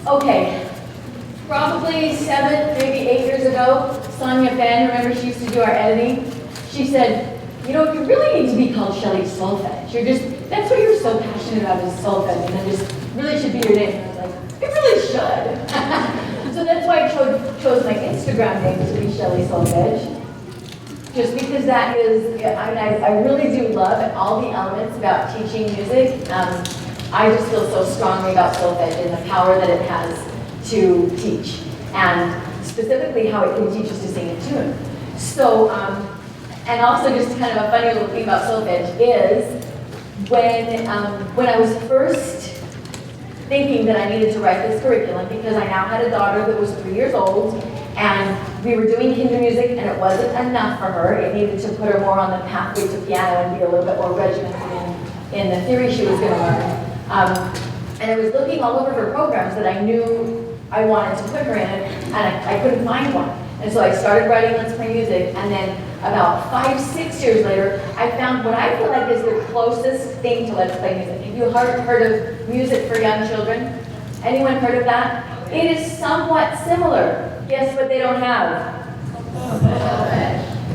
Okay, probably 7, maybe 8 years ago, Sonia Fenn, remember she used to do our editing? She said, you know, you really need to be called Shelle Soelberg. That's what you're so passionate about is Solfege, and it just really should be your name. And I was like, it really should. So that's why I chose my Instagram name to be Shelle Soelberg. Just because that is, I really do love all the elements about teaching music. I just feel so strongly about Solfege and the power that it has to teach, and specifically how it can teach us to sing a tune. So, and also just kind of a funny little thing about Solfege is when I was first thinking that I needed to write this curriculum, because I now had a daughter that was 3 years old, and we were doing Hindu music, and it wasn't enough for her. It needed to put her more on the pathway to piano and be a little bit more regimented in the theory she was going to learn. And I was looking all over for programs that I knew I wanted to put her in, and I couldn't find one. And so I started writing Let's Play Music, and then about 5, 6 years later, I found what I feel like is the closest thing to Let's Play Music. Have you heard of music for young children? Anyone heard of that? It is somewhat similar. Guess what they don't have?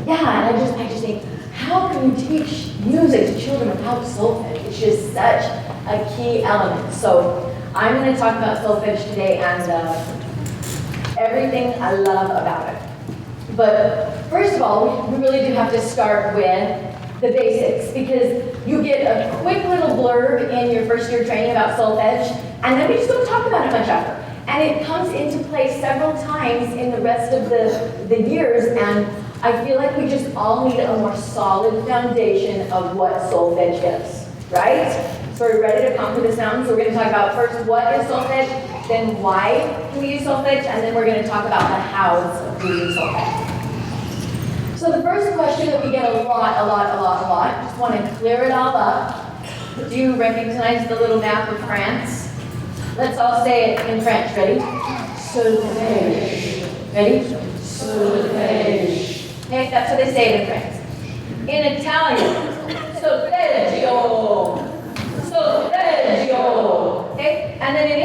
Yeah, and I just think, how can you teach music to children without solfege? It's just such a key element. So I'm going to talk about solfege today and everything I love about it. But first of all, we really do have to start with the basics, because you get a quick little blurb in your first year training about solfege, and then we just don't talk about it much after. And it comes into play several times in the rest of the years, and I feel like we just all need a more solid foundation of what solfege is, right? So we're ready to conquer this mountain. So we're going to talk about first what is solfege, then why can we use solfege, and then we're going to talk about the hows of using solfege. So the first question that we get a lot, just want to clear it all up. Do you recognize the little map of France? Let's all say it in French. Ready? Solfege. Ready? Solfege. Okay, that's what they say it in France. In Italian, solfeggio. Solfeggio. Okay? And then in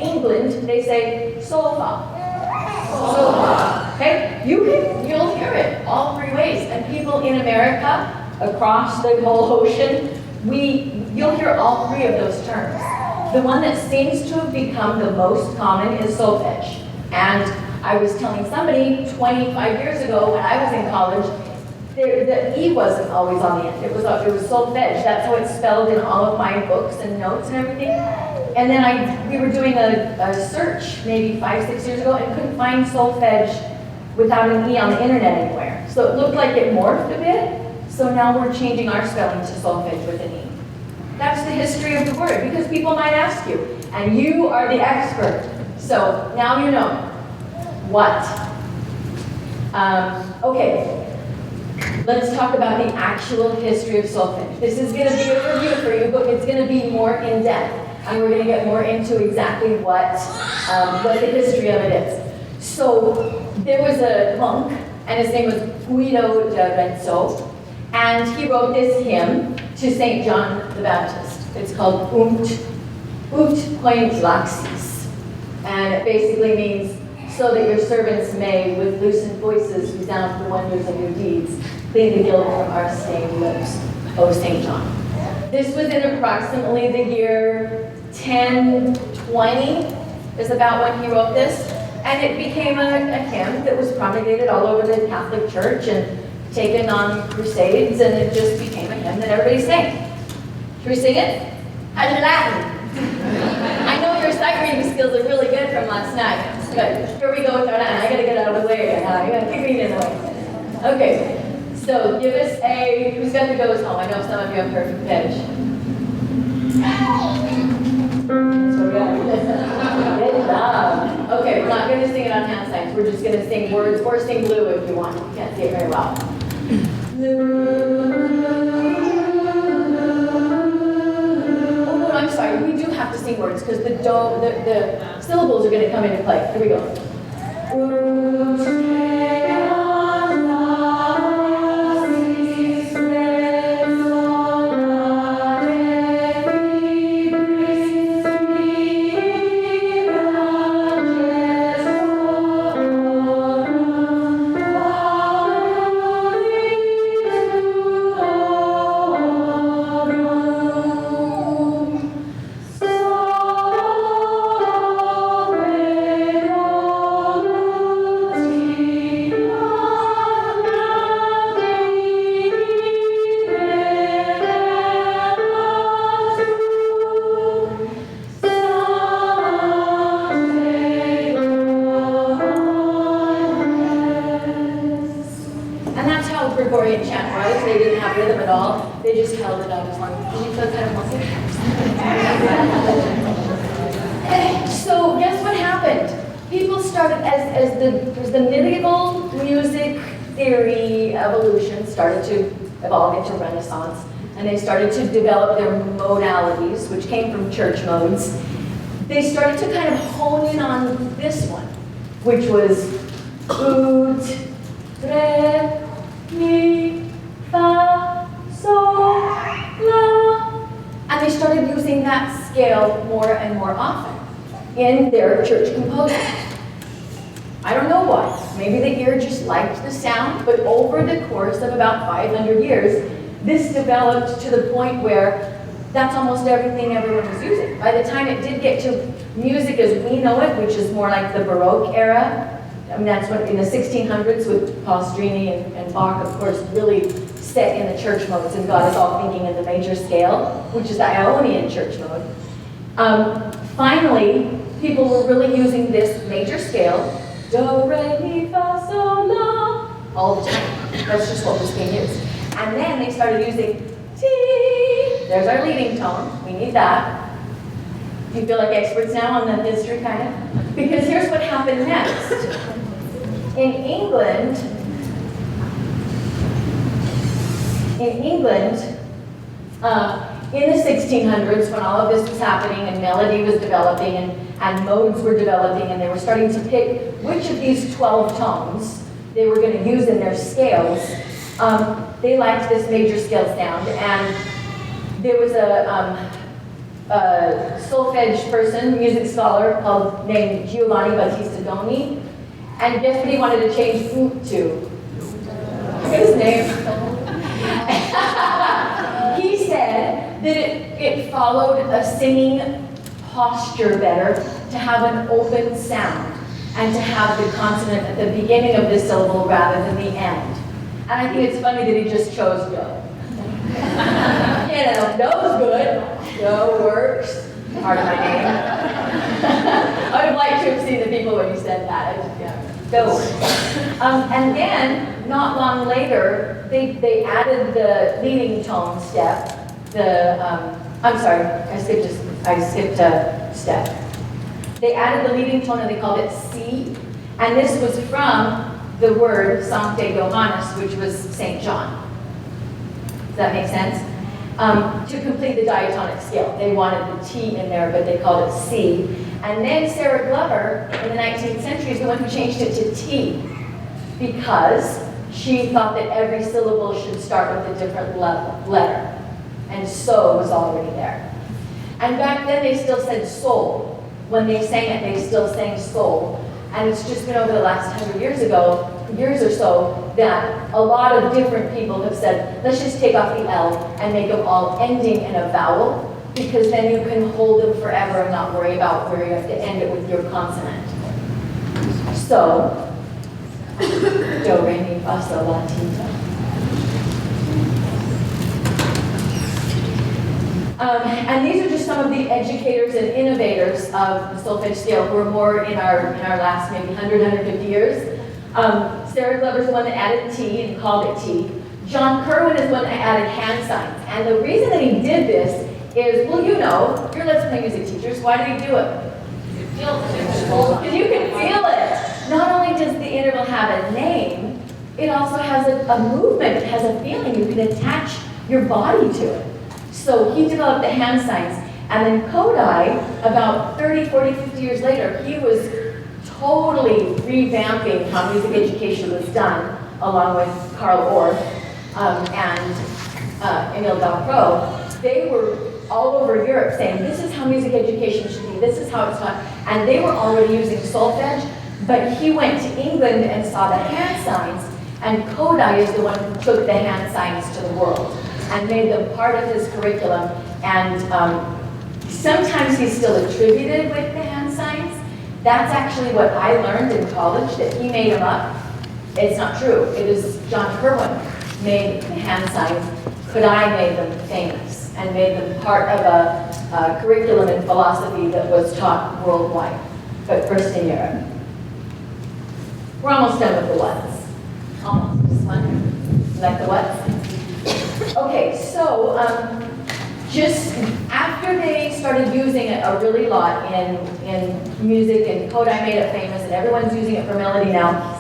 England, they say solfa. Solfa. Okay? You'll hear it all 3 ways. And people in America, across the whole ocean, you'll hear all 3 of those terms. The one that seems to have become the most common is solfege. And I was telling somebody 25 years ago when I was in college, the E wasn't always on the end. It was solfege. That's how it's spelled in all of my books and notes and everything. And then we were doing a search maybe 5, 6 years ago and couldn't find solfege without an E on the internet anywhere. So it looked like it morphed a bit. So now we're changing our spelling to solfege with an E. That's the history of the word, because people might ask you, and you are the expert. So now you know. What? Okay, let's talk about the actual history of solfege. This is going to be a review for you, but it's going to be more in depth, and we're going to get more into exactly what the history of it is. So there was a monk, and his name was Guido da Renzo, and he wrote this hymn to St. John the Baptist. It's called Ut Point Laxis, and it basically means, so that your servants may, with loosened voices, resound the wonders of your deeds, clean the guilt from our stained lips, O St. John. This was in approximately the year 1020, is about when he wrote this, and it became a hymn that was promulgated all over the Catholic Church and taken on crusades, and it just became a hymn that everybody sang. Should we sing it? How's your Latin? I know your sight reading skills are really good from last night. But here we go with our Latin. I gotta get out of the way again. You gotta keep me in the way. Okay, so give us who's got the goes home? I know some of you have perfect pitch. Good job. Okay, we're not gonna sing it on hand signs. We're just gonna sing words, or sing blue if you want. You can't see it very well. Oh no, I'm sorry. We do have to sing words because the syllables are going to come into play. Here we go. this one. Did you feel kind of muscle? So guess what happened? People started, as the medieval music theory evolution started to evolve into Renaissance, and they started to develop their modalities, which came from church modes. They started to kind of hone in on this one, which was ut, re, mi, fa, sol, la. And they started using that scale more and more often in their church composing. I don't know why. Maybe the ear just liked the sound, but over the course of about 500 years, this developed to the point where that's almost everything everyone was using. By the time it did get to music as we know it, which is more like the Baroque era, I mean, that's what in the 1600s with Palestrina and Bach, of course, really set in the church modes and got us all thinking in the major scale, which is the Ionian church mode. Finally, people were really using this major scale, do, re, mi, fa, sol, la, all the time. That's just what was being used. And then they started using T. There's our leading tone. We need that. Do you feel like experts now on the history, kind of? Because here's what happened next. In England, in the 1600s, when all of this was happening and melody was developing and modes were developing, and they were starting to pick which of these 12 tones they were going to use in their scales, they liked this major scale sound. And there was a Solfege person, music scholar, named Giovanni Battista Doni, and guess what he wanted to change ut to? His name. He said that it followed a singing posture better to have an open sound and to have the consonant at the beginning of the syllable rather than the end. And I think it's funny that he just chose do. Do's good. Do works. Part of my name. I would like to have seen the people when you said that. Do works. And then, not long later, they added the leading tone step. I'm sorry, I skipped a step. They added the leading tone and they called it C. And this was from the word Sancte Johannes, which was St. John. Does that make sense? To complete the diatonic scale. They wanted the T in there, but they called it C. And then Sarah Glover, in the 19th century, is the one who changed it to T, because she thought that every syllable should start with a different letter. And so was already there. And back then they still said soul. When they sang it, they still sang soul. And it's just been over the last 100 years or so, that a lot of different people have said, let's just take off the L and make them all ending in a vowel, because then you can hold them forever and not worry about where you have to end it with your consonant. So, do, re, mi, fa, sol, la, ti, do. And these are just some of the educators and innovators of the solfege scale who are more in our last maybe 100, 150 years. Sarah Glover's the one that added T and called it T. John Kerwin is the one that added hand signs. And the reason that he did this is, well, you know, you're Let's Play music teachers. Why did he do it? Because you can feel it. Not only does the interval have a name, it also has a movement. It has a feeling. You can attach your body to it. So he developed the hand signs. And then Kodai, about 30, 40, 50 years later, he was totally revamping how music education was done, along with Karl Orff and Emil Dalcroix. They were all over Europe saying, this is how music education should be, this is how it's done. And they were already using solfege, but he went to England and saw the hand signs, and Kodai is the one who took the hand signs to the world and made them part of his curriculum. And sometimes he's still attributed with the hand signs. That's actually what I learned in college, that he made them up. It's not true. It is John Kerwin made the hand signs. Kodai made them famous and made them part of a curriculum and philosophy that was taught worldwide, but first in Europe. We're almost done with the what's. Almost. Just one. Like the what's? Okay, so just after they started using it a really lot in music, and Kodai made it famous, and everyone's using it for melody now,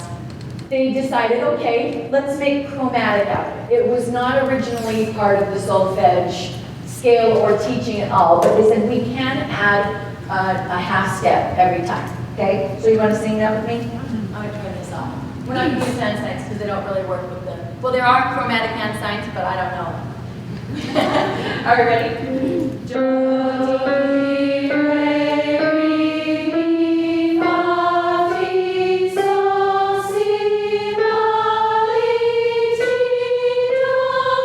they decided, okay, let's make chromatic out of it. It was not originally part of the solfege scale or teaching at all, but they said we can add a half step every time, okay? So you want to sing that with me? I'm going to turn this off. We're not using hand signs because they don't really work with them. Well, there are chromatic hand signs, but I don't know. Are we ready? Do, re, mi, fa, fi, sol, si, la, li, ti, do.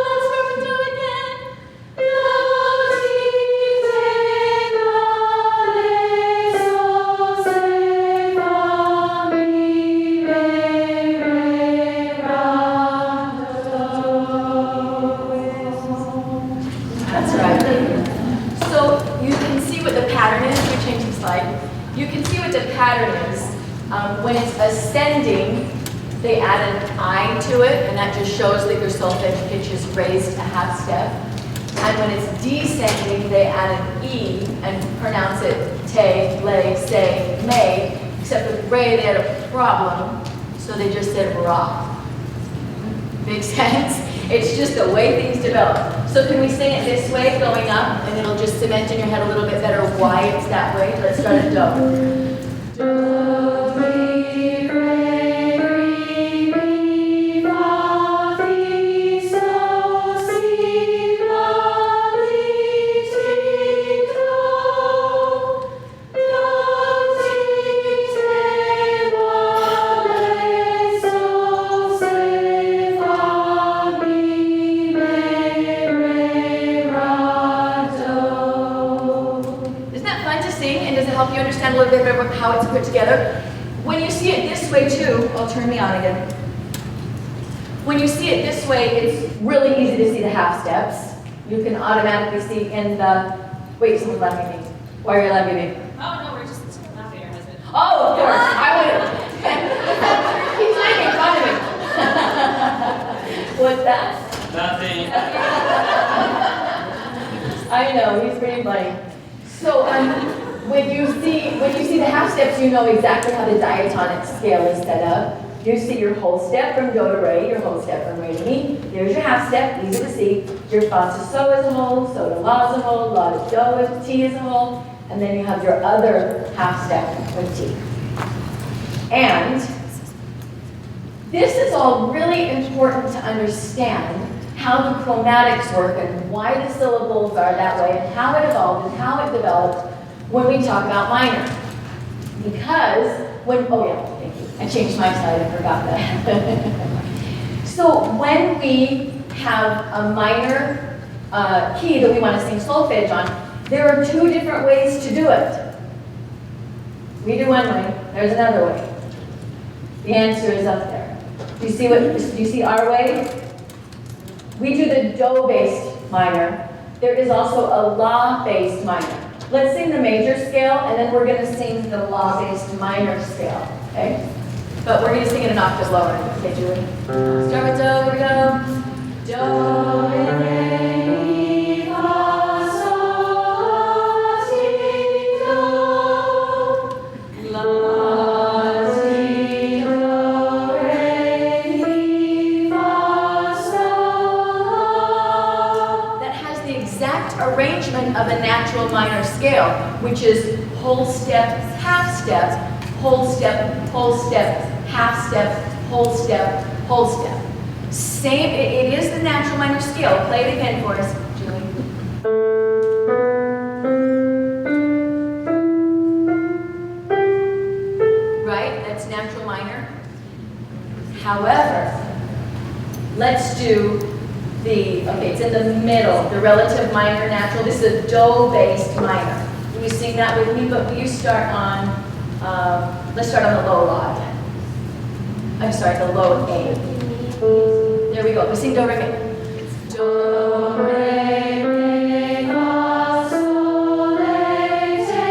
Let's start with do again. Do, ti, te, la, le, sol, se, fa, mi, re, ra, do. That's right. So you can see what the pattern is. We're changing slide. You can see what the pattern is. When it's ascending, they add an I to it, and that just shows that your solfege pitch is raised a half step. And when it's descending, they add an E and pronounce it te, le, se, me. Except with re, they had a problem, so they just said ra. Makes sense? It's just the way things develop. So can we sing it this way, going up, and it'll just cement in your head a little bit better why it's that way? Let's start at do. Do, re, re, mi, fa, fi, sol, si, la, li, ti, do. Do, ti, te, la, le, sol, se, fa, mi, re, ra, do. Isn't that fun to sing? And does it help you understand a little bit about how it's put together? When you see it this way too, I'll turn me on again. When you see it this way, it's really easy to see the half steps. You can automatically see in the, wait, someone's laughing at me. Why are you laughing at me? Oh, no, we're just laughing at your husband. Oh, of course, I would. He's making fun of me. What's that? Nothing. I know, he's pretty funny. So when you see the half steps, you know exactly how the diatonic scale is set up. You see your whole step from do to re, your whole step from re to mi. There's your half step, easy to see. Your fa to so as a whole, so to la as a whole, la to do as ti as a whole, and then you have your other half step with ti. And this is all really important to understand how the chromatics work and why the syllables are that way and how it evolved and how it developed when we talk about minor. Because when, oh yeah, thank you. I changed my slide and forgot that. So when we have a minor key that we want to sing solfege on, there are two different ways to do it. We do one way, there's another way. The answer is up there. Do you see our way? We do the do-based minor. There is also a la-based minor. Let's sing the major scale, and then we're going to sing the la-based minor scale, okay? But we're going to sing it an octave lower, okay, Julie? Start with do, here we go. Do, re, mi, fa, sol, si, do, la, si, do, re, mi, fa, sol, la. That has the exact arrangement of a natural minor scale, which is whole step, half step, whole step, whole step, half step, whole step, whole step. Same, it is the natural minor scale. Play it again for us, Julie. Right, that's natural minor. However, let's do okay, it's in the middle, the relative minor natural. This is a do-based minor. Will you sing that with me? But will you start on, let's start on the low la again. I'm sorry, the low A. There we go. We sing do, re, mi. Do, re, mi, fa, sol, la, te,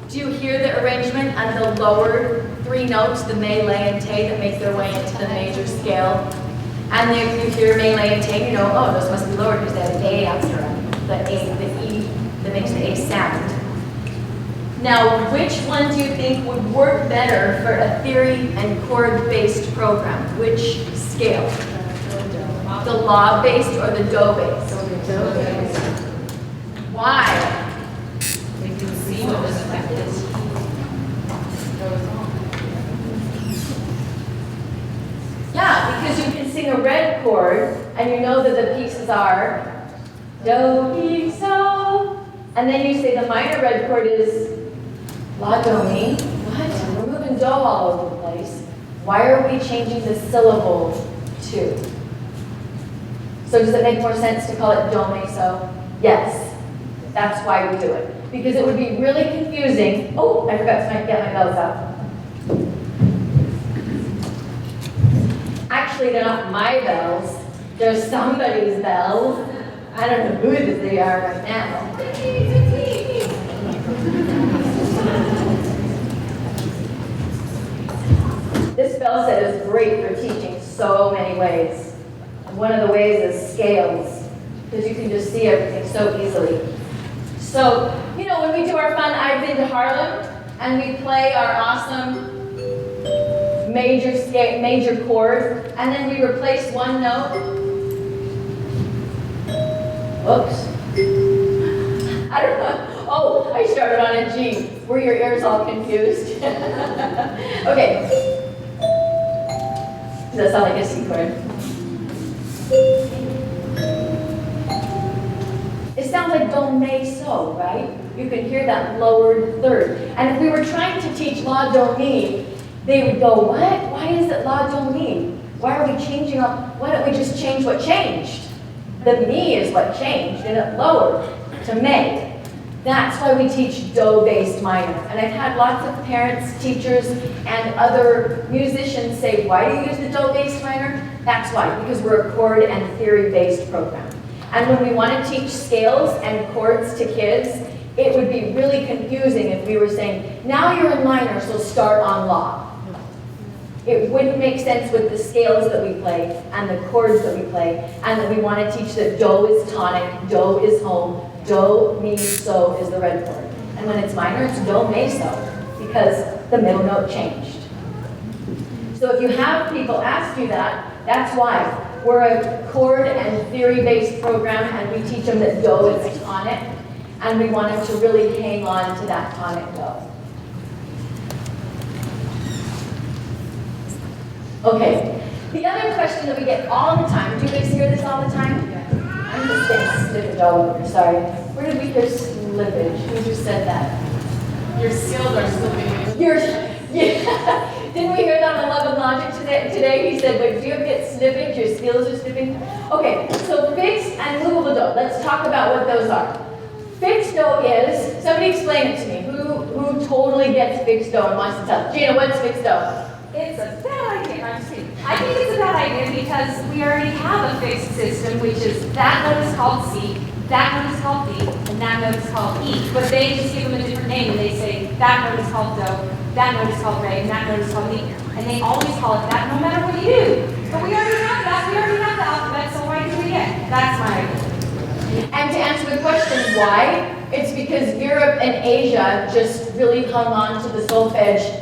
do. Do you hear the arrangement on the lower three notes, the me, la, and te, that make their way into the major scale? And then if you're mainlaying, you know, oh, those must be lowered because they have an A after them. The E that makes the A sound. Now, which one do you think would work better for a theory and chord-based program? Which scale? The law-based or the do-based? Why? We can see what this effect is. Yeah, because you can sing a red chord and you know that the pieces are do, mi, so. And then you say the minor red chord is la, do, mi. What? We're moving do all over the place. Why are we changing the syllable to? So does it make more sense to call it do, mi, so? Yes. That's why we do it. Because it would be really confusing. Oh, I forgot to get my bells out. Actually, they're not my bells. They're somebody's bells. I don't know who they are right now. This bell set is great for teaching so many ways. One of the ways is scales, because you can just see everything so easily. So, you know, when we do our fun I've Been to Harlem, and we play our awesome major chord, and then we replace one note. Oops. I don't know. Oh, I started on a G. Were your ears all confused? Okay. Does that sound like a C chord? It sounds like do, me, so, right? You can hear that lowered third. And if we were trying to teach la, do, mi, they would go, what? Why is it la, do, mi? Why are we changing up? Why don't we just change what changed? The mi is what changed, and it lowered to me. That's why we teach do-based minor. And I've had lots of parents, teachers, and other musicians say, why do you use the do-based minor? That's why, because we're a chord and theory-based program. And when we want to teach scales and chords to kids, it would be really confusing if we were saying, now you're in minor, so start on la. It wouldn't make sense with the scales that we play and the chords that we play, and that we want to teach that do is tonic, do is home, do, mi, so is the red chord. And when it's minor, it's do, me, so, because the middle note changed. So if you have people ask you that, that's why. We're a chord and theory-based program, and we teach them that do is tonic, and we want them to really hang on to that tonic do. Okay, the other question that we get all the time, do you guys hear this all the time? I'm just getting slippage all over, sorry. Where did we hear slippage? Who just said that? Your skills are slipping. Yeah. Didn't we hear that on Love and Logic today? He said, wait, do you get slippage? Your skills are slipping? Okay, so fixed and movable do. Let's talk about what those are. Fixed do is, somebody explain it to me. Who totally gets fixed do and wants to tell? Gina, what's fixed do? It's a bad idea. I'm just kidding. I think it's a bad idea because we already have a fixed system, which is that note is called C, that note is called D, and that note is called E. But they just give them a different name, and they say that note is called do, that note is called re, and that note is called mi. And they always call it that no matter what you do. But we already have that. We already have the alphabet, so why do it again? That's my idea. And to answer the question why, it's because Europe and Asia just really hung on to the solfege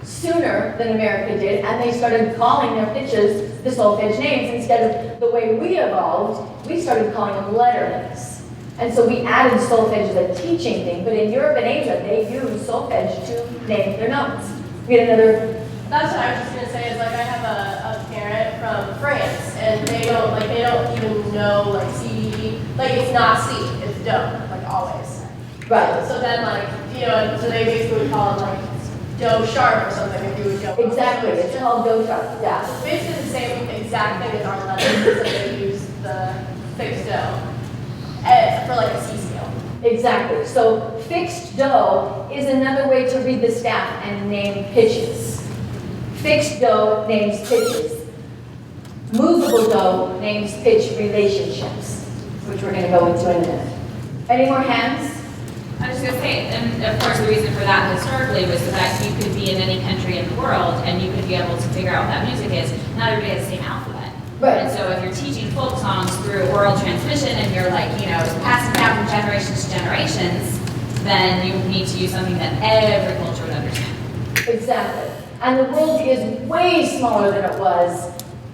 sooner than America did, and they started calling their pitches the solfege names instead of the way we evolved. We started calling them letterings. And so we added solfege as a teaching thing, but in Europe and Asia, they use solfege to name their notes. We had another. That's what I was just gonna say. Is like I have a parent from France, and they don't even know like C. Like it's not C, it's do, like always. Right. So then so they basically would call it like do sharp or something if you would go. Exactly. It's called do sharp. Yeah. So basically the same exact thing as our letters, so they use the fixed do for like a C scale. Exactly. So fixed do is another way to read the staff and name pitches. Fixed do names pitches. Movable do names pitch relationships, which we're going to go into in a minute. Any more hands? I was going to say, and of course the reason for that historically was the fact you could be in any country in the world and you could be able to figure out what that music is. Not everybody has the same alphabet. Right. And so if you're teaching folk songs through oral transmission and you're like, passing it down from generations to generations, then you need to use something that every culture would understand. Exactly. And the world is way smaller than it was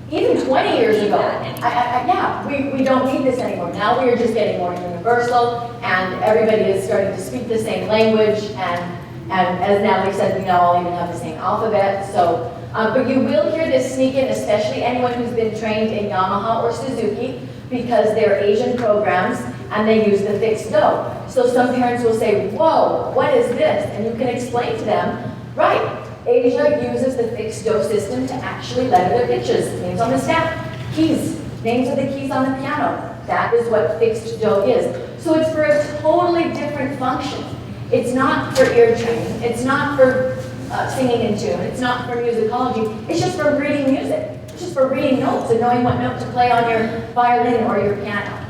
even 20 years ago. Yeah, we don't need this anymore. Now we are just getting more universal, and everybody is starting to speak the same language, and as Natalie said, we now all even have the same alphabet. So, but you will hear this sneak in, especially anyone who's been trained in Yamaha or Suzuki, because they're Asian programs and they use the fixed do. So some parents will say, whoa, what is this? And you can explain to them, right, Asia uses the fixed do system to actually letter their pitches. Names on the staff, keys, names of the keys on the piano. That is what fixed do is. So it's for a totally different function. It's not for ear training. It's not for singing in tune. It's not for musicology. It's just for reading music. It's just for reading notes and knowing what note to play on your violin or your piano.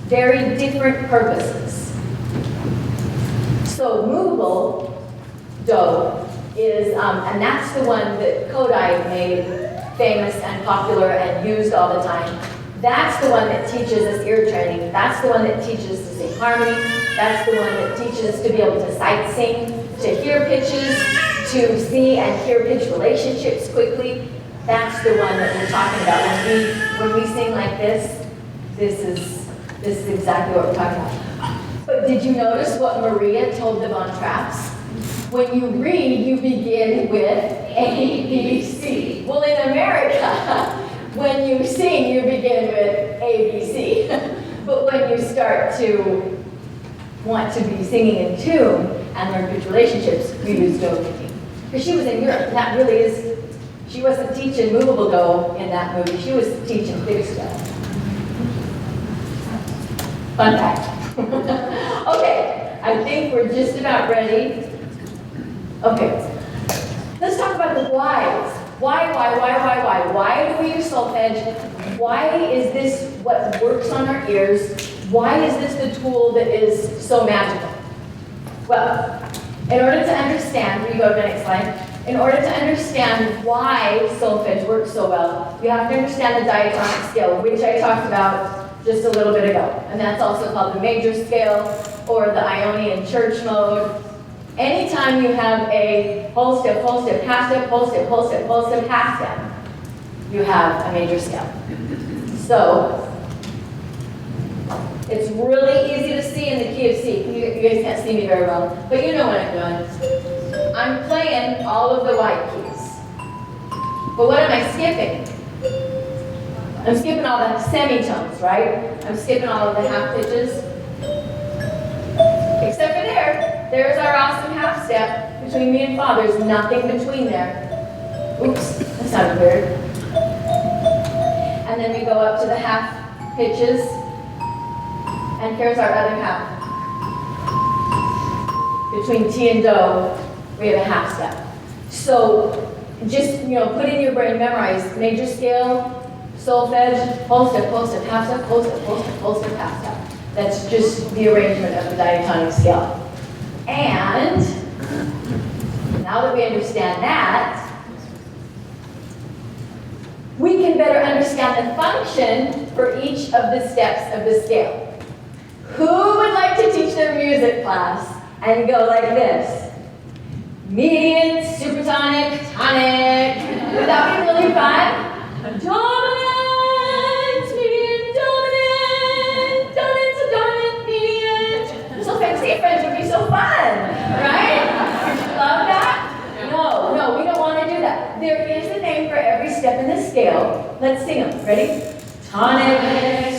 Very different purposes. So movable do is, and that's the one that Kodai made famous and popular and used all the time. That's the one that teaches us ear training. That's the one that teaches us to sing harmony. That's the one that teaches us to be able to sight sing, to hear pitches, to see and hear pitch relationships quickly. That's the one that we're talking about. When we sing like this is exactly what we're talking about. But did you notice what Maria told the Von Trapps? When you read, you begin with A, B, C. Well, in America, when you sing, you begin with A, B, C. But when you start to want to be singing in tune and learn pitch relationships, we use do picking. Because she was in Europe, and that really is, she wasn't teaching movable do in that movie, she was teaching fixed do. Fun fact. Okay, I think we're just about ready. Okay, let's talk about the whys. Why? Why do we use solfege? Why is this what works on our ears? Why is this the tool that is so magical? Well, in order to understand, will you go to the next slide? In order to understand why solfege works so well, you have to understand the diatonic scale, which I talked about just a little bit ago. And that's also called the major scale or the Ionian church mode. Anytime you have a whole step, half step, whole step, half step, you have a major scale. So, it's really easy to see in the key of C. You guys can't see me very well, but you know what I'm doing. I'm playing all of the white keys. But what am I skipping? I'm skipping all the semitones, right? I'm skipping all of the half pitches. Except for there. There's our awesome half step between me and Fa. There's nothing between there. Oops, that sounded weird. And then we go up to the half pitches. And here's our other half. Between T and Do, we have a half step. So just, put in your brain, memorize major scale, solfege, whole step, half step, whole step, half step. That's just the arrangement of the diatonic scale. And now that we understand that, we can better understand the function for each of the steps of the scale. Who would like to teach their music class and go like this? Median, supertonic, tonic. Would that be really fun? Dominant, median, dominant, median. So fancy friends would be so fun, right? Would you love that? No, we don't want to do that. There is a name for every step in the scale. Let's sing them. Ready? Tonic,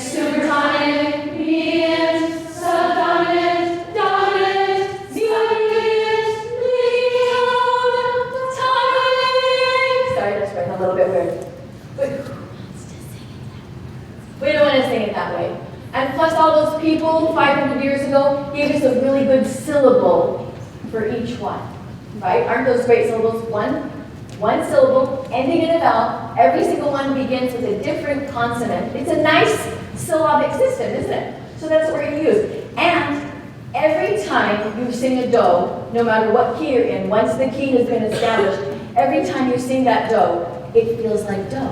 supertonic, median, subdominant, dominant, median, tonic. Sorry, that's written a little bit weird. But who wants to sing it that way? We don't want to sing it that way. And plus all those people 500 years ago gave us a really good syllable for each one, right? Aren't those great syllables? One syllable, ending in a vowel. Every single one begins with a different consonant. It's a nice syllabic system, isn't it? So that's what we're going to use. And every time you sing a do, no matter what key you're in, once the key has been established, every time you sing that do, it feels like do,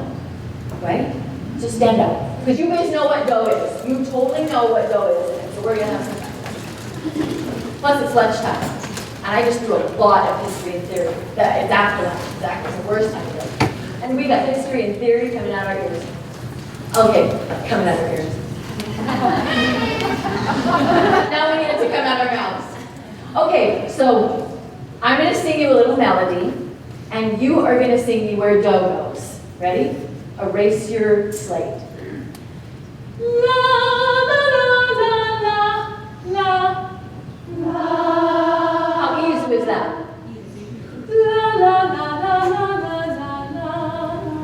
right? So stand up. Because you guys know what dough is. You totally know what dough is. So we're going to have some fun. Plus it's lunchtime. And I just threw a lot of history and theory. It's after lunch. Exactly. It's the worst time to do it. And we got history and theory coming out our ears. Okay, coming out our ears. Now we need it to come out our mouths. Okay, so I'm going to sing you a little melody, and you are going to sing me where dough goes. Ready? Erase your slate. La la la la la la. How easy was that? La la la la la la la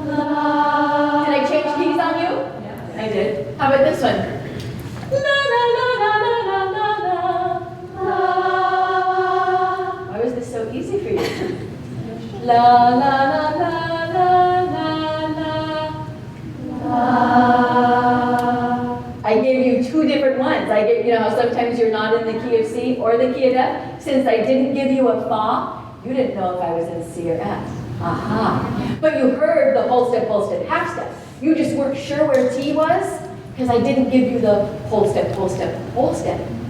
la. Did I change keys on you? Yeah. I did. How about this one? La la la la la la la la. Why was this so easy for you? La la la la la la la. I gave you two different ones. I gave, you know how sometimes you're not in the key of C or the key of F? Since I didn't give you a fa, you didn't know if I was in C or F. Aha. But you heard the whole step, half step. You just weren't sure where T was because I didn't give you the whole step,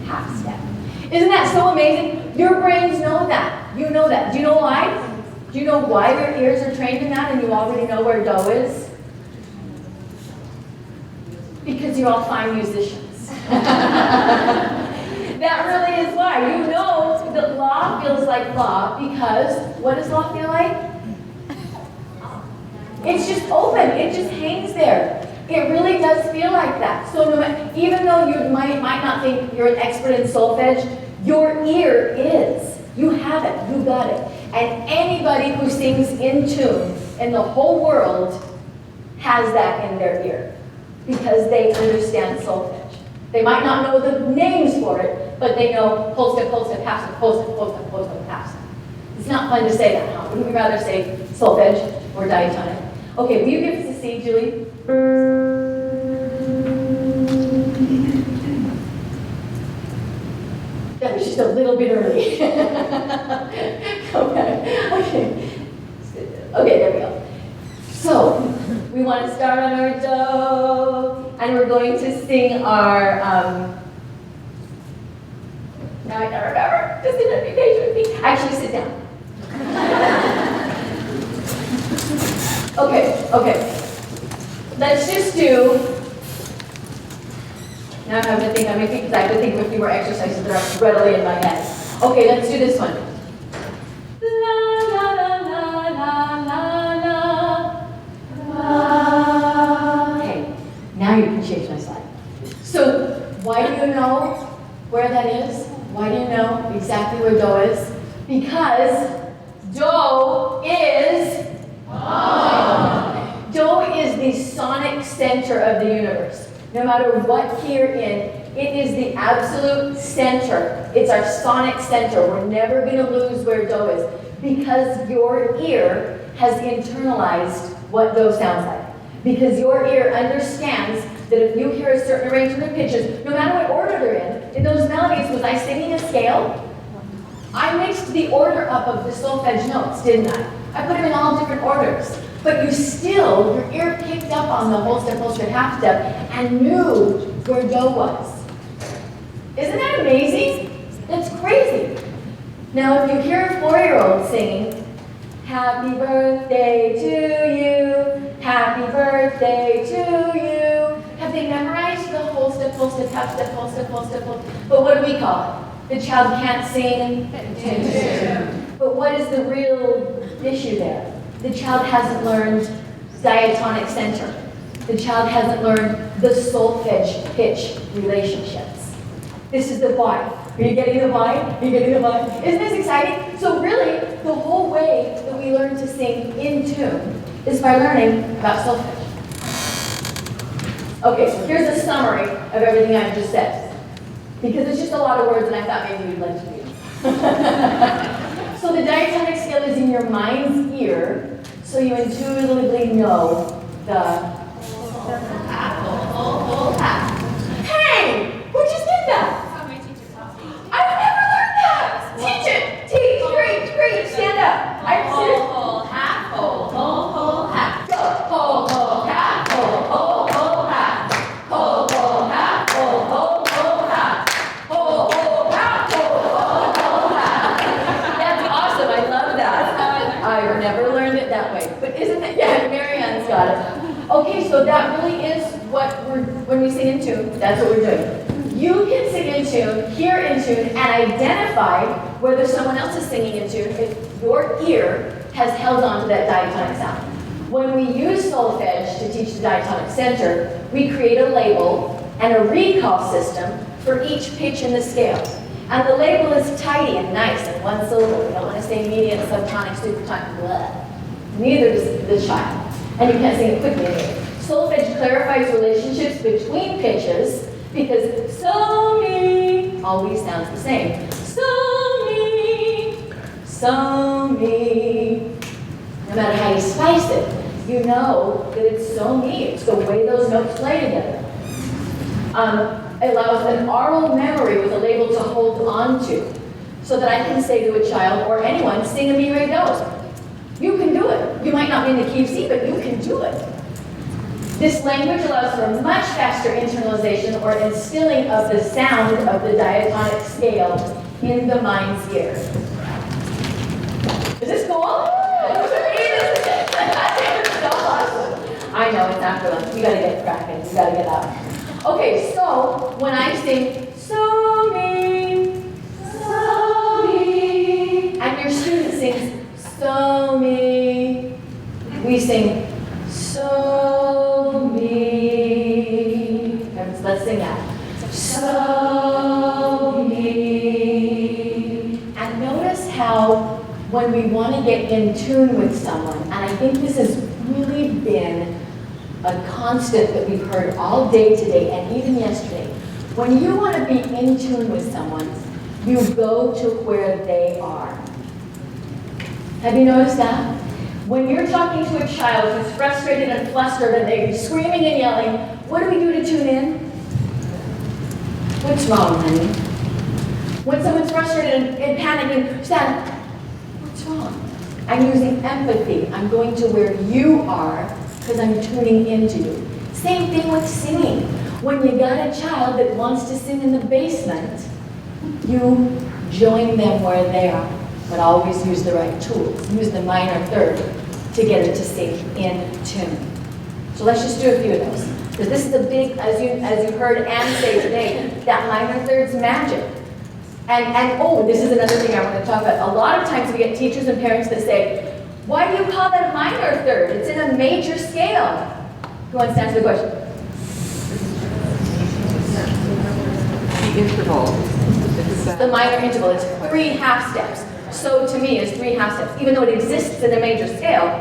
half step. Isn't that so amazing? Your brains know that. You know that. Do you know why? Do you know why your ears are trained in that and you already know where dough is? Because you're all fine musicians. That really is why. You know that law feels like law because what does law feel like? It's just open. It just hangs there. It really does feel like that. So no matter, even though you might not think you're an expert in solfege, your ear is. You have it. You got it. And anybody who sings in tune in the whole world has that in their ear because they understand solfege. They might not know the names for it, but they know whole step, half step, whole step, half step. It's not fun to say that, huh? Wouldn't we rather say solfege or diatonic? Okay, will you give us a C, Julie? That was just a little bit early. Okay, there we go. So, we want to start on our dough, and we're going to sing our, now I can't remember, just gonna be patient with me. Actually, sit down. Okay. Let's just do, now I'm having to think on my feet because I have to think of a few more exercises that are readily in my head. Okay, let's do this one. La la la la la la la. Okay, now you can change my slide. So, why do you know where that is? Why do you know exactly where dough is? Because dough is dough is the sonic center of the universe. No matter what key you're in, it is the absolute center. It's our sonic center. We're never going to lose where dough is because your ear has internalized what dough sounds like. Because your ear understands that if you hear a certain arrangement of pitches, no matter what order they're in those melodies, was I singing a scale? I mixed the order up of the solfege notes, didn't I? I put them in all different orders. But you still, your ear picked up on the whole step, half step, and knew where dough was. Isn't that amazing? That's crazy. Now, if you hear a 4-year-old singing, happy birthday to you, happy birthday to you, have they memorized the whole step, half step, whole step, But what do we call it? The child can't sing. But what is the real issue there? The child hasn't learned diatonic center. The child hasn't learned the solfege pitch relationships. This is the why. Are you getting the why? Are you getting the why? Isn't this exciting? So really, the whole way that we learn to sing in tune is by learning about solfege. Okay, so here's a summary of everything I've just said. Because it's just a lot of words and I thought maybe you'd like to read. So the diatonic scale is in your mind's ear, so you intuitively know the Hey! Who just did that? I've never learned that! Teach it! Teach! Great! Stand up! Whole, half, whole, half. Go! Whole, half, whole, That's what we're doing. You can sing in tune, hear in tune, and identify whether someone else is singing in tune if your ear has held on to that diatonic sound. When we use solfege to teach the diatonic center, we create a label and a recall system for each pitch in the scale. And the label is tidy and nice and one syllable. We don't want to say medium, subtonic, supertonic, blah. Neither does the child. And you can't sing it quickly either. Solfege clarifies relationships between pitches because so me always sounds the same. So me, so me. No matter how you spice it, you know that it's so me. It's the way those notes play together. It allows an oral memory with a label to hold on to, so that I can say to a child or anyone, sing a mi re do. You can do it. You might not be in the key of C, but you can do it. This language allows for much faster internalization or instilling of the sound of the diatonic scale in the mind's ear. Is this cool? So awesome. I know, it's after lunch. We gotta get cracking. We gotta get up. Okay, so when I sing so me, and your student sings so me, we sing so me. Let's sing that. So me. And notice how when we want to get in tune with someone, and I think this has really been a constant that we've heard all day today and even yesterday. When you want to be in tune with someone, you go to where they are. Have you noticed that? When you're talking to a child who's frustrated and flustered and they're screaming and yelling, what do we do to tune in? What's wrong, honey? When someone's frustrated and panicking, sad, what's wrong? I'm using empathy. I'm going to where you are because I'm tuning into you. Same thing with singing. When you got a child that wants to sing in the basement, you join them where they are, but always use the right tools. Use the minor third to get it to sing in tune. So let's just do a few of those. Because this is a big, as you heard Anne say today, that minor third's magic. And oh, this is another thing I want to talk about. A lot of times we get teachers and parents that say, why do you call that a minor third? It's in a major scale. Who wants to answer the question? The interval. The minor interval, it's 3 half steps. So to me, it's 3 half steps. Even though it exists in a major scale,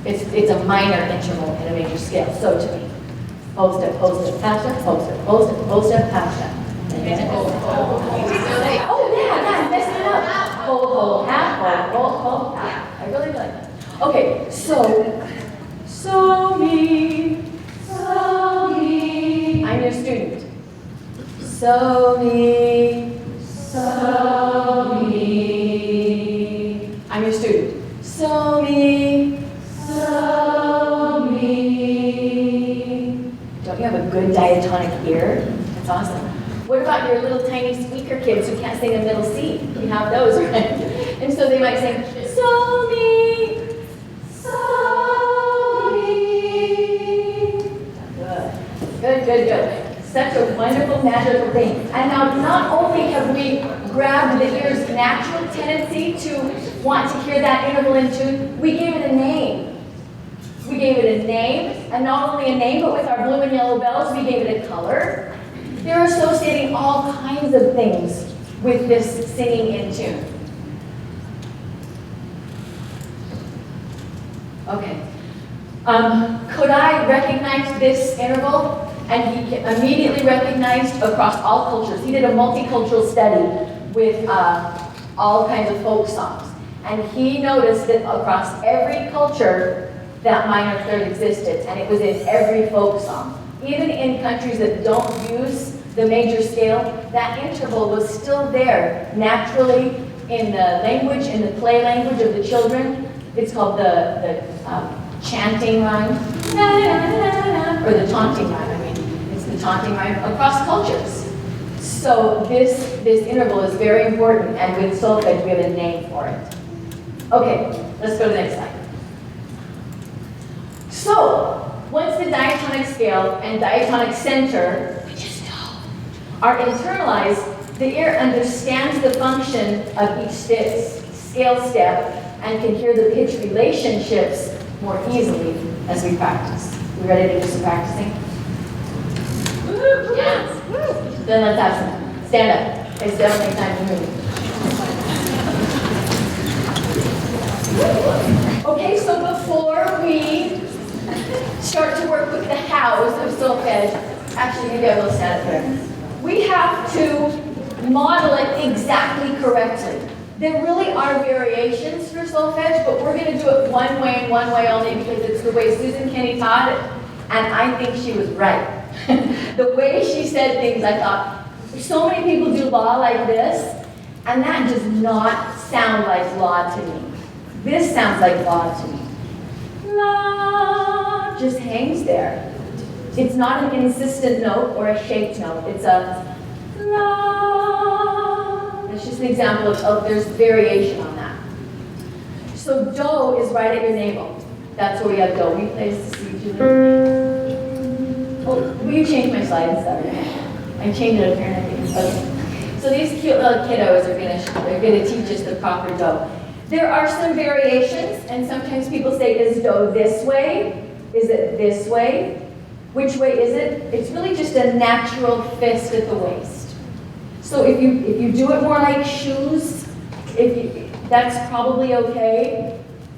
it's a minor interval in a major scale. So to me, whole step, half step, whole step, whole step, half step. Oh yeah, I'm messing it up. Whole, half, whole, half. I really like that. Okay, so me. I'm your student. So me. I'm your student. So me. Don't you have a good diatonic ear? That's awesome. What about your little tiny squeaker kids who can't sing a middle C? You have those, right? And so they might sing, so me. Good. Such a wonderful, magical thing. And now, not only have we grabbed the ear's natural tendency to want to hear that interval in tune, we gave it a name. And not only a name, but with our blue and yellow bells, we gave it a color. They're associating all kinds of things with this singing in tune. Okay. Could I recognize this interval? And he immediately recognized across all cultures. He did a multicultural study with all kinds of folk songs. And he noticed that across every culture, that minor third existed. And it was in every folk song. Even in countries that don't use the major scale, that interval was still there naturally in the language, in the play language of the children. It's called the chanting rhyme, or the taunting rhyme. It's the taunting rhyme across cultures. So this interval is very important, and with solfege we have a name for it. Okay, let's go to the next slide. So once the diatonic scale and diatonic center are internalized, the ear understands the function of each scale step and can hear the pitch relationships more easily as we practice. We ready to do some practicing? Yes. Then let's have some. Stand up. Okay, so don't take time to move. Okay, so before we start to work with the hows of solfege, actually maybe I will stand up there. We have to model it exactly correctly. There really are variations for solfege, but we're going to do it one way and one way only because it's the way Susan Kenny taught it, and I think she was right. The way she said things, I thought, so many people do la like this, and that does not sound like la to me. This sounds like la to me. La just hangs there. It's not an insistent note or a shaped note. It's a la. That's just an example of there's variation on that. So do is right at your navel. That's where we have do. We place the C, Julie. Oh, will you change my slide instead? I changed it apparently. Okay. So these cute little kiddos are gonna teach us the proper do. There are some variations, and sometimes people say, is do this way? Is it this way? Which way is it? It's really just a natural fist at the waist. So if you do it more like shoes, that's probably okay,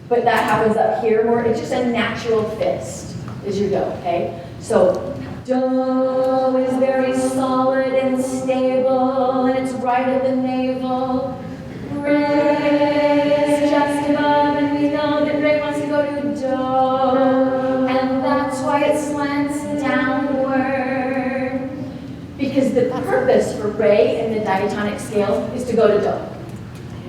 but that happens up here more. It's just a natural fist is your do, okay? So do is very solid and stable, and it's right at the navel. Re is just above, and we know that Re wants to go to do, and that's why it slants downward. Because the purpose for Re in the diatonic scale is to go to do.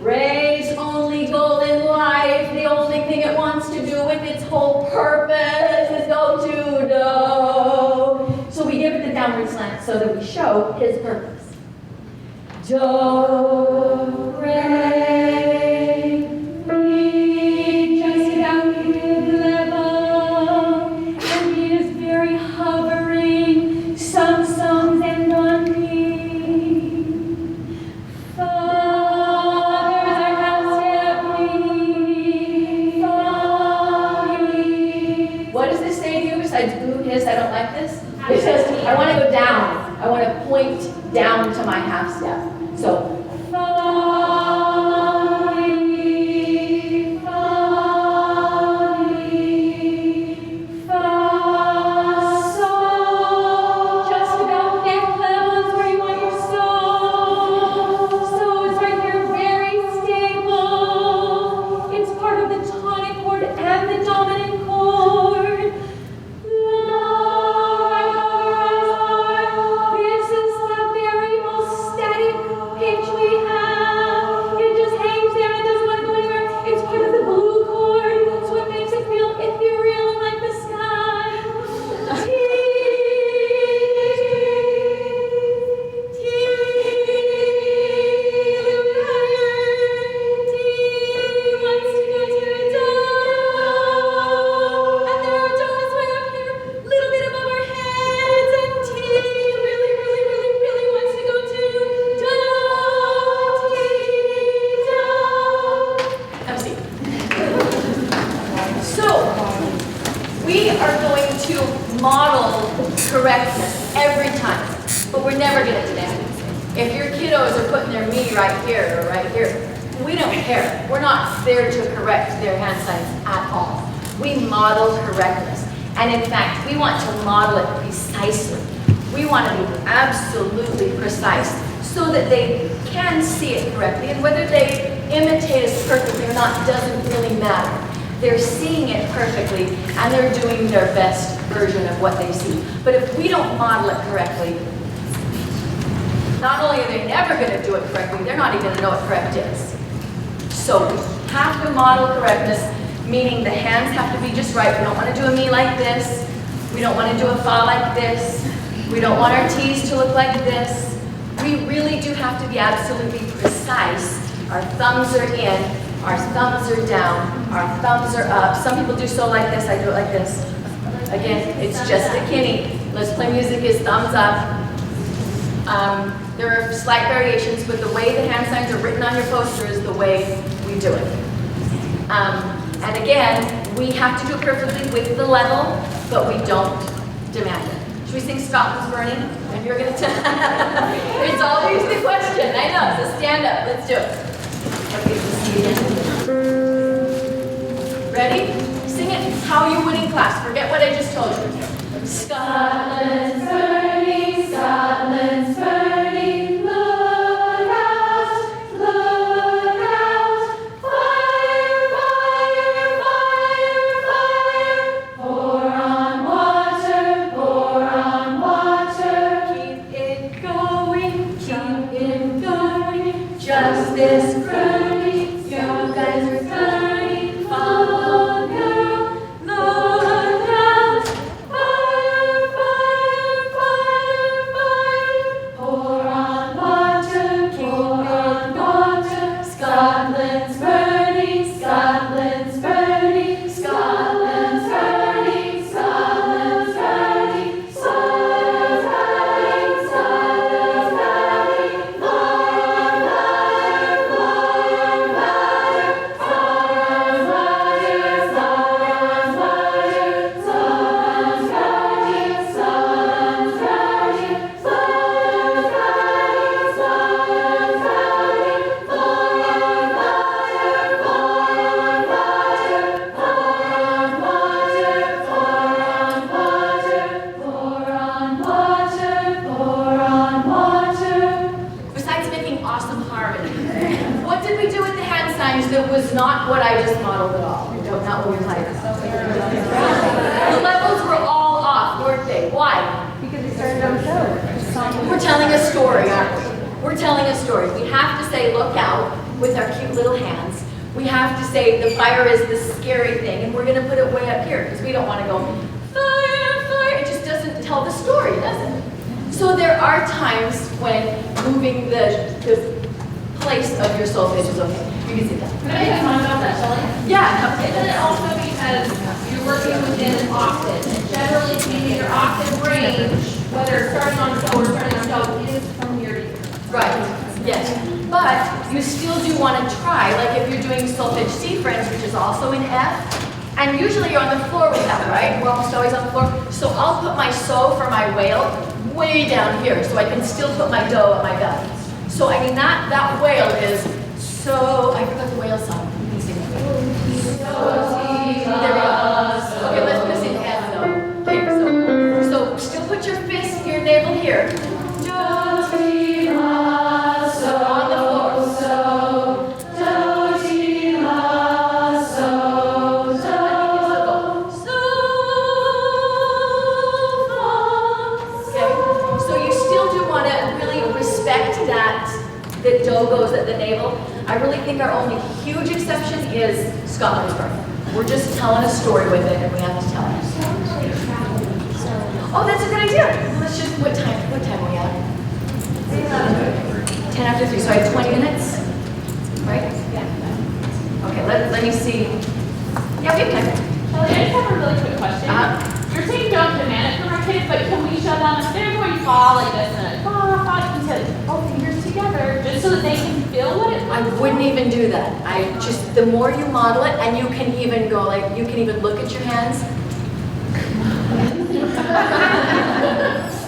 Re's only goal in life, the only thing it wants to do with its whole purpose is go to do. So we give it the downward slant so that we show his purpose. Do, re, mi, just about mid-level, and he is very hovering, some songs end on me. Fathers are half-step me, fa, mi. What does this say to you besides boo, hiss, I don't like this? It says, I want to go down. I want to point down to my half step. So, fa, mi, fa, mi, fa, sol. Just about neck level is where you want your sol. So it's right here, very stable. It's part of the tonic chord and the dominant chord. And in fact, we want to model it precisely. We want to be absolutely precise so that they can see it correctly. And whether they imitate us perfectly or not doesn't really matter. They're seeing it perfectly and they're doing their best version of what they see. But if we don't model it correctly, not only are they never going to do it correctly, they're not even going to know what correct is. So we have to model correctness, meaning the hands have to be just right. We don't want to do a mi like this. We don't want to do a fa like this. We don't want our T's to look like this. We really do have to be absolutely precise. Our thumbs are in, our thumbs are down, our thumbs are up. Some people do so like this, I do it like this. Again, it's just a Kenny. Let's play music is thumbs up, There are slight variations, but the way the hand signs are written on your poster is the way we do it. And again, we have to do it perfectly with the level, but we don't demand it. Should we sing Scotland's Burning? And you're going to tell. It's always the question. I know. So stand up. Let's do it. Okay, so see again. Ready? Sing it how you would in class. Forget what I just told you. Scotland's burning, Scotland's burning. Look out, look out. Fire, fire, fire, fire. Pour on water, pour on water. Keep it going, keep it going. Justice burning, you guys are burning. Follow now, look out. Fire, fire, fire, fire. Pour on water, pour on water. Scotland's burning, Scotland's burning. Scotland's burning, Scotland's burning. Scotland's burning, Scotland's burning. Fire, fire, fire, fire. Scotland's burning, Scotland's burning. Scotland's burning, Scotland's burning. Scotland's burning, Scotland's burning. Pour on water, pour on water. Pour on water, pour on water. Pour on water, pour on water. Besides making awesome harmony, what did we do with the hand signs that was not what I just modeled at all? Not what we were talking about. The levels were all off, weren't they? Why? Because we started on show. We're telling a story, aren't we? We're telling a story. We have to say, look out, with our cute little hands. We have to say the fire is the scary thing, and we're going to put it way up here because we don't want to go, fire, fire. It just doesn't tell the story, does it? So there are times when moving the place of your solfege is okay. You can sit down. Can I make a comment about that, Shelley? Yeah, Isn't it also because you're working within an octave, and generally speaking, your octave range, whether it's starting on so or starting on so, is from here to here. right. Yes. But you still do want to try, like if you're doing solfege C friends, which is also in F, and usually you're on the floor with that, right? We're almost always on the floor. So I'll put my so for my whale way down here, so I can still put my do at my belly. So I mean that whale is so. I forgot the whale song. You can sing it. There we go. Okay, let's put this in F though. Okay, so still put your fist, your navel here. So on the floor. That do goes at the navel. I really think our only huge exception is Scotland's Burning. We're just telling a story with it, and we have to tell it. Oh, that's a good idea. Let's just, what time are we at? 10 after 3, so I have 20 minutes, right? Yeah. Okay, let me see. Yeah, we have time. Shelley, I just have a really quick question. You're saying don't demand it from our kids, but can we show them if they're going to fall like this and fall, you can say, oh, fingers together, just so that they can feel what it I wouldn't even do that. I just, the more you model it, and you can even go like, you can even look at your hands.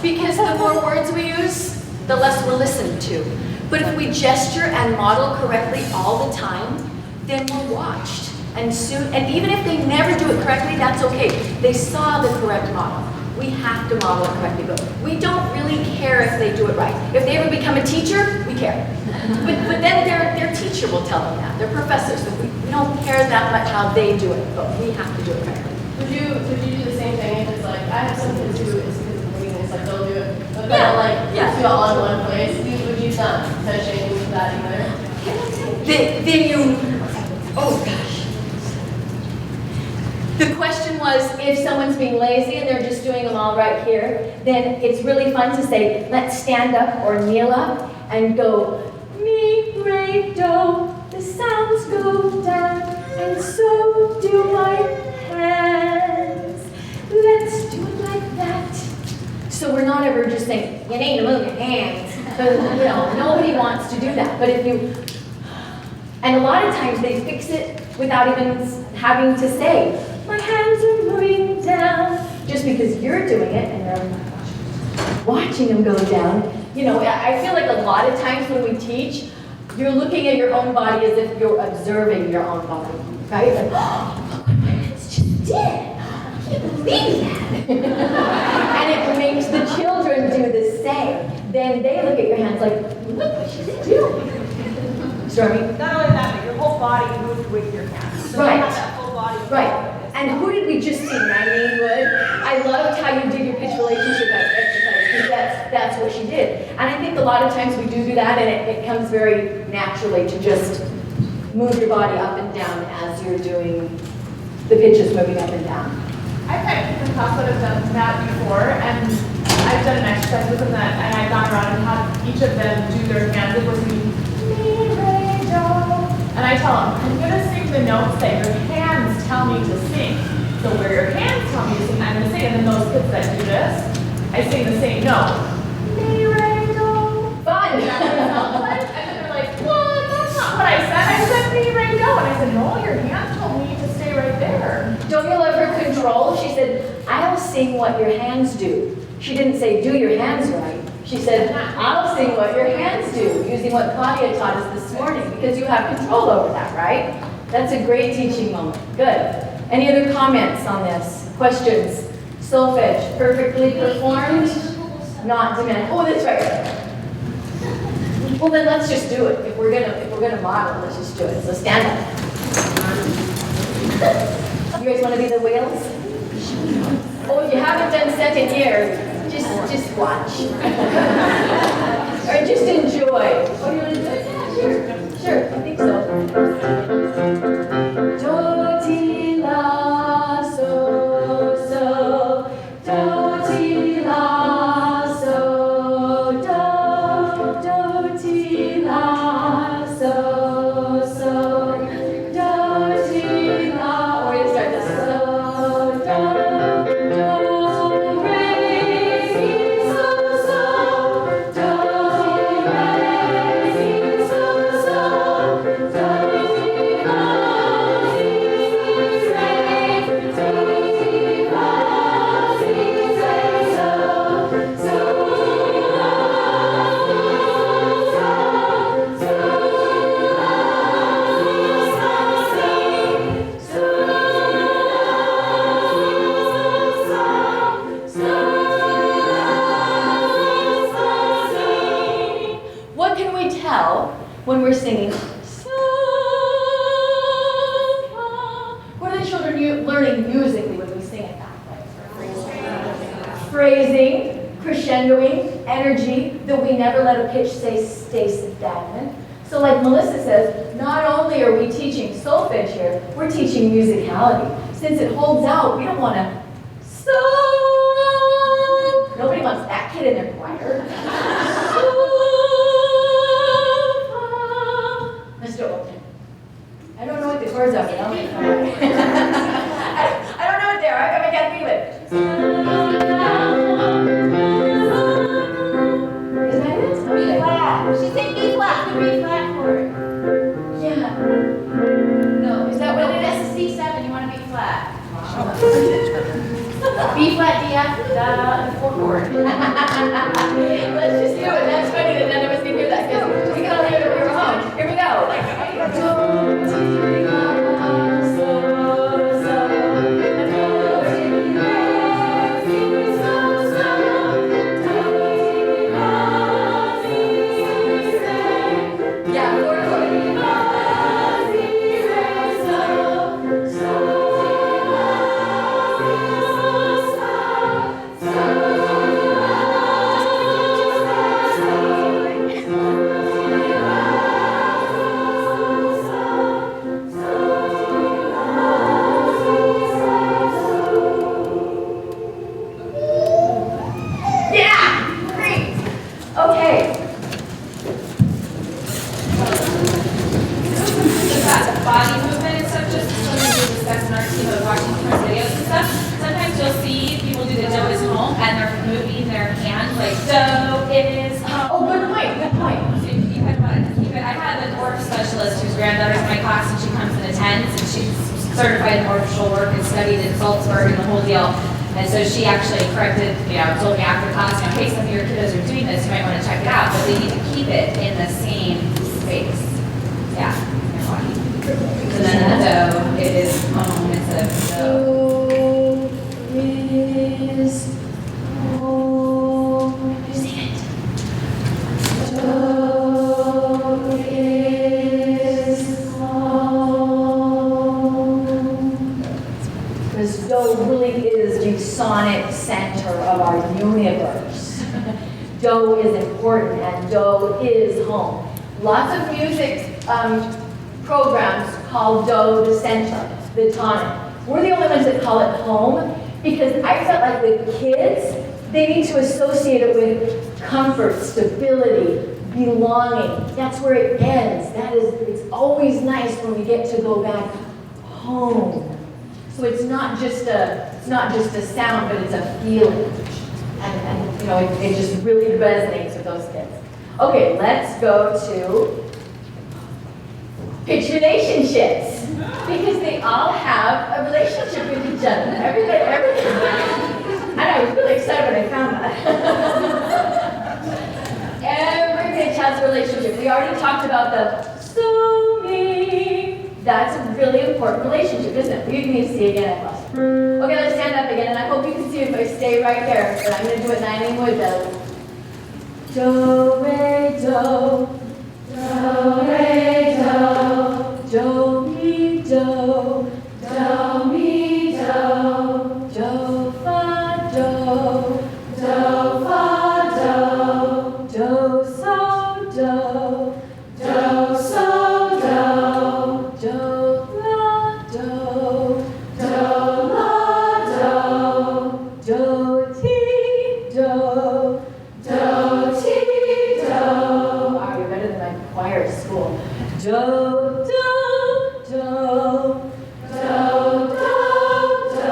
Because the more words we use, the less we're listened to. But if we gesture and model correctly all the time, then we're watched. And soon, and even if they never do it correctly, that's okay. They saw the correct model. We have to model it correctly, but we don't really care if they do it right. If they ever become a teacher, we care. But then their teacher will tell them that, their professor. So we don't care that much how they do it, but we have to do it correctly. Would you do the same thing if it's like, I have some kids who it's because of weakness, like they'll do it, but Yeah, like yeah. do it all in one place. Would you not touching that either? Then you, oh gosh. The question was, if someone's being lazy and they're just doing them all right here, then it's really fun to say, let's stand up or kneel up and go, mi, re, do, the sounds go down, and so do my hands. Let's do it like that. So we're not ever just saying, you need to move your hands. Because, nobody wants to do that. But if you, and a lot of times they fix it without even having to say, my hands are moving down. Just because you're doing it and they're watching them go down. I feel like a lot of times when we teach, you're looking at your own body as if you're observing your own body, right? Like, oh, look what my hands just did. I can't believe that. And it makes the children do the same. Then they look at your hands like, look what she's doing. Stormy? Not only that, but your whole body moved with your hands. So Right. you have that whole body. Right. And who did we just see? Eileen Wood. I loved how you did your pitch relationship exercise because that's what she did. And I think a lot of times we do that, and it comes very naturally to just move your body up and down as you're doing the pitches moving up and down. I've had kids in class that have done that before, and I've done an exercise with them and I've gone around and had each of them do their hands. It was me, re, do. And I tell them, I'm going to sing the notes that your hands tell me to sing. So where your hands tell me to sing, I'm going to sing. And then those kids that do this, I sing the same note. Mi, re, do. Fun! And then they're like, what? That's not what I said. I said mi, re, do. And I said, no, your hands told me to stay right there. Don't you love her control? She said, I'll sing what your hands do. She didn't say, do your hands right. She said, I'll sing what your hands do, using what Claudia taught us this morning, because you have control over that, right? That's a great teaching moment. Good. Any other comments on this? Questions? Solfege, perfectly performed, not demanded. Oh, that's right. Well, then let's just do it. If we're gonna model, let's just do it. So stand up. You guys want to be the whales? Oh, if you haven't done second year, just watch. Or just enjoy. Oh, you want to do it? Yeah, sure, I think so. Do, ti, la, so, so. Do, ti, la, so, do. Do, ti, la, so, so. Do, ti, la. Or you start this. So, do, re, mi, so, so. Do, re, mi, so, so. Do, ti, la, si, re, ti, la, si, re, so. So, la, so, so, la, so, what can we tell when we're singing? What are the children learning musically when we sing it that way? Phrasing, crescendoing, energy, that we never let a pitch stay stagnant. So like Melissa says, not only are we teaching solfege here, we're teaching musicality. Since it holds out, we don't want to so. Nobody wants that kid in their choir. Let's do it. I don't know what the chords are, but I'll make them. I don't know what they are. I can't feel it. Is that it? B flat. She said B flat. The B flat chord. Yeah. No, is that what it is? That's a C7. You want to be flat. B flat, D, F, the 4 chord. Let's just do it. That's funny that none of us can hear that because we can all hear it when we're home. Here we go. Do, ti, la, so, so. Do, ti, re, mi, so, so. Do, ti, la, si, re. Yeah, 4 chord. La, si, re, so, so. So, good point. So you kind of want to keep it. I have an org specialist whose granddaughter's in my class and she comes and attends and she's certified in orchestral work and studied in Solfege and the whole deal. And so she actually corrected, told me after class, hey, some of your kiddos are doing this, you might want to check it out, but they need to keep it in the same space. Yeah. So then the dough, it is home, it's a dough. Do is home. Sing it. Do is home. Because do really is the sonic center of our universe. Do is important and do is home. Lots of music programs call do the center, the tonic. We're the only ones that call it home because I felt like with kids, they need to associate it with comfort, stability, belonging. That's where it ends. It's always nice when we get to go back home. So it's not just a sound, but it's a feeling. And it just really resonates with those kids. Okay, let's go to pitch relationships. Because they all have a relationship with each other. Everybody. And I was really excited when I found that. Every pitch has a relationship. We already talked about the so me. That's a really important relationship, isn't it? You need to see again, I lost. Okay, let's stand up again, and I hope you can see it if I stay right there. But I'm going to do it Nine Wood does. Do, re, do. Do, re, do. Do, mi, do. Do, mi, do. Do, fa, do. Do, fa, do. Do, so, do. Do, so, do. Do, la, do. Do, la, do. Do, ti, do. Do, ti, do. Are you better than my choir at school? Do, do, do. Do, do, do.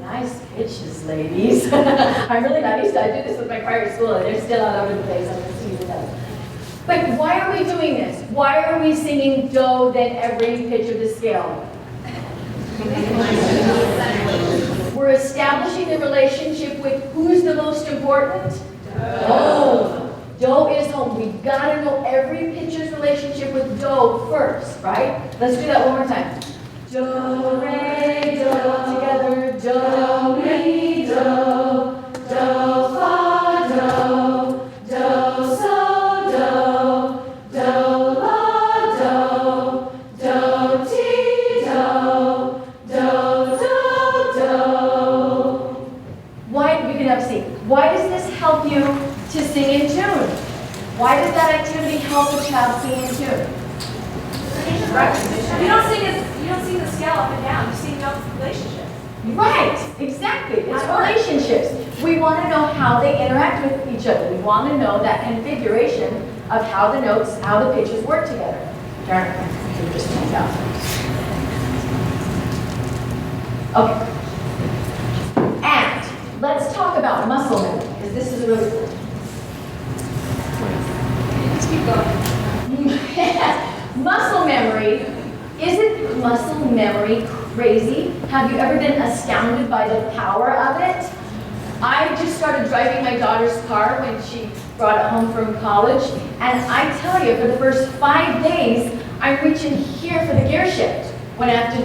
Nice pitches, ladies. I'm really not used to I do this with my choir at school and they're still all over the place. I'm going to see that. But why are we doing this? Why are we singing do then every pitch of the scale? We're establishing the relationship with who's the most important? Do. Do is home. We've got to know every pitcher's relationship with do first, right? Let's do that one more time. Do, re, do, together. Do, re, do. Do, fa, do. Do, so, do. Do, la, do. Do, ti, do. Do, do. Why, you can have a seat. Why does this help you to sing in tune? Why does that activity help a child sing in tune? You don't sing the scale up and down, you sing the relationship. Right, exactly. It's relationships. We want to know how they interact with each other. We want to know that configuration of how the notes, how the pitches work together. Darn it, I can just find out. Okay. And let's talk about muscle memory, because this is really cool. Let's keep going. Muscle memory. Isn't muscle memory crazy? Have you ever been astounded by the power of it? I just started driving my daughter's car when she brought it home from college, and I tell you, for the first 5 days, I'm reaching here for the gear shift. When I have to,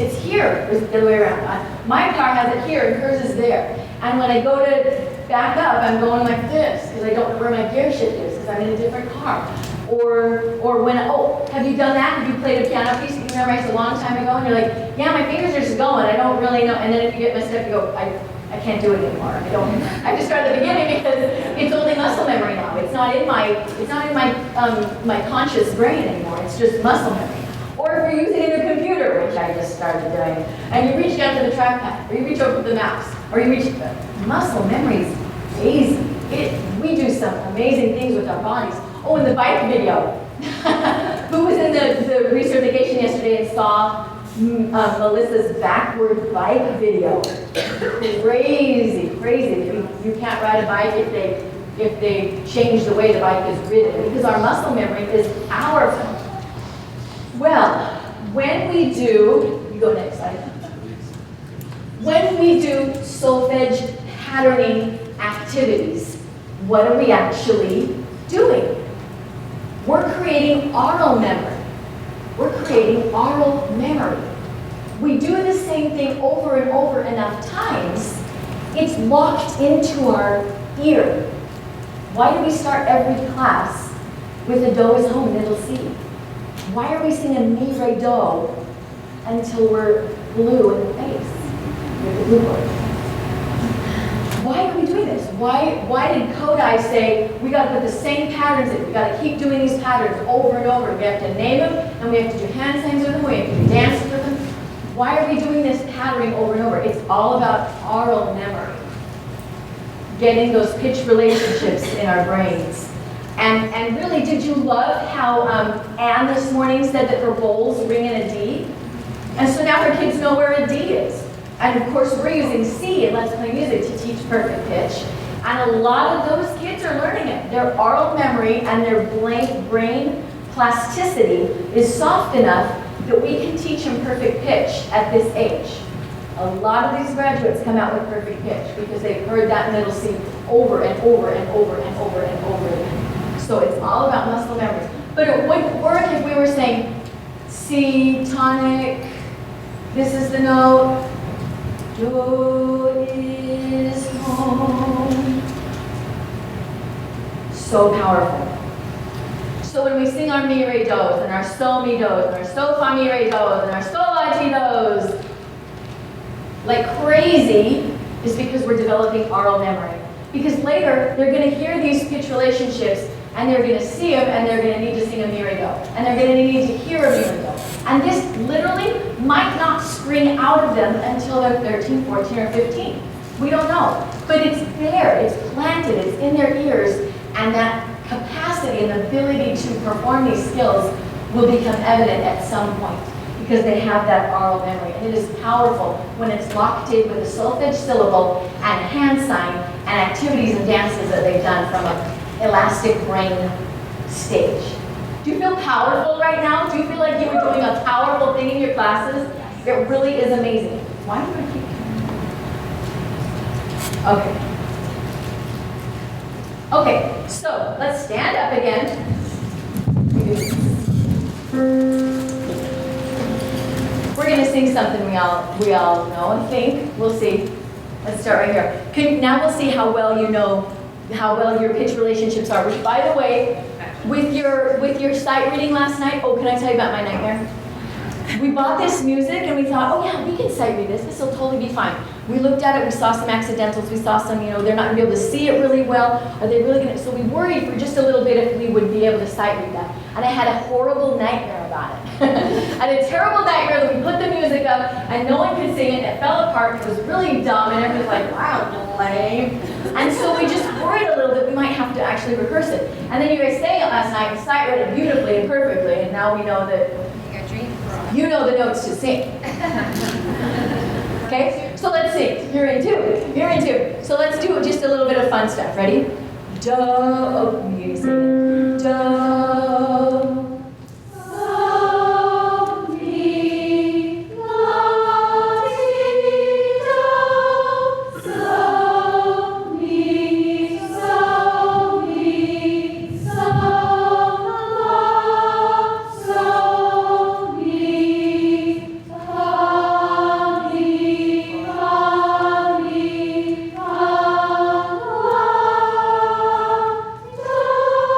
it's here, it's the other way around. My car has it here, and hers is there. And when I go to back up, I'm going like this, because I don't know where my gear shift is, because I'm in a different car. Or when, have you done that? Have you played a piano piece that you memorized a long time ago? And you're like, yeah, my fingers are just going, I don't really know. And then if you get messed up, you go, I can't do it anymore. I just start at the beginning because it's only muscle memory now. It's not in my conscious brain anymore. It's just muscle memory. Or if you're using a new computer, which I just started doing, and you reach down to the trackpad, or you reach over the mouse, or you reach, muscle memory is amazing. We do some amazing things with our bodies. Oh, and the bike video. Who was in the recertification yesterday and saw Melissa's backward bike video? Crazy, crazy. You can't ride a bike if they if they change the way the bike is ridden, because our muscle memory is powerful. Well, when we do, you go next slide. When we do solfege patterning activities, what are we actually doing? We're creating oral memory. We're creating oral memory. We do the same thing over and over enough times, it's locked into our ear. Why do we start every class with a do is home, middle C? Why are we singing mi, re, do until we're blue in the face with the blue board? Why are we doing this? Why did Kodai say we got to put the same patterns in? We got to keep doing these patterns over and over. We have to name them, and we have to do hand signs with them. We have to do dances with them. Why are we doing this patterning over and over? It's all about oral memory, getting those pitch relationships in our brains. And really, did you love how Anne this morning said that her bowls ring in a D? And so now her kids know where a D is. And of course, we're using C in Let's Play Music to teach perfect pitch. And a lot of those kids are learning it. Their oral memory and their brain plasticity is soft enough that we can teach them perfect pitch at this age. A lot of these graduates come out with perfect pitch because they've heard that middle C over and over and over and over and over again. So it's all about muscle memory. But it wouldn't work if we were saying C, tonic, this is the note, do is home. So powerful. So when we sing our mi, re, dos, and our sol, mi, dos, and our sol, fa, mi, re, dos, and our sol, la, ti, dos, like crazy, is because we're developing oral memory. Because later, they're going to hear these pitch relationships, and they're going to see them, and they're going to need to sing a mi, re, do. And they're going to need to hear a mi, re, do. And this literally might not spring out of them until they're 13, 14, or 15. We don't know. But it's there, it's planted, it's in their ears, and that capacity and ability to perform these skills will become evident at some point because they have that oral memory. And it is powerful when it's locked in with a solfege syllable and a hand sign and activities and dances that they've done from an elastic brain stage. Do you feel powerful right now? Do you feel like you were doing a powerful thing in your classes? It really is amazing. Why do I keep... Okay. Okay, so let's stand up again. We're going to sing something we all know and think. We'll see. Let's start right here. Now we'll see how well you know, how well your pitch relationships are. Which, by the way, with your sight reading last night, oh, can I tell you about my nightmare? We bought this music and we thought, oh yeah, we can sight read this. This will totally be fine. We looked at it, we saw some accidentals, we saw some, they're not going to be able to see it really well. Are they really going to? So we worried for just a little bit if we would be able to sight read that. And I had a horrible nightmare about it. I had a terrible nightmare that we put the music up and no one could sing it. It fell apart. It was really dumb and everyone was like, wow, lame. And so we just worried a little that we might have to actually rehearse it. And then you guys sang it last night and sight read it beautifully and perfectly. And now we know that you know the notes to sing. Okay, so let's see. You're in two. You're in two. So let's do just a little bit of fun stuff. Ready? Do. Oh, you sing it. Do. So, mi, la, ti, do. So, mi, so, mi, so, la, so, mi, fa, mi, fa, mi, fa, la, do.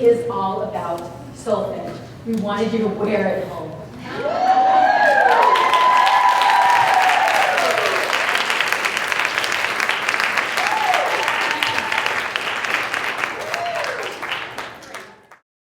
is all about solfege. We wanted you to wear it home.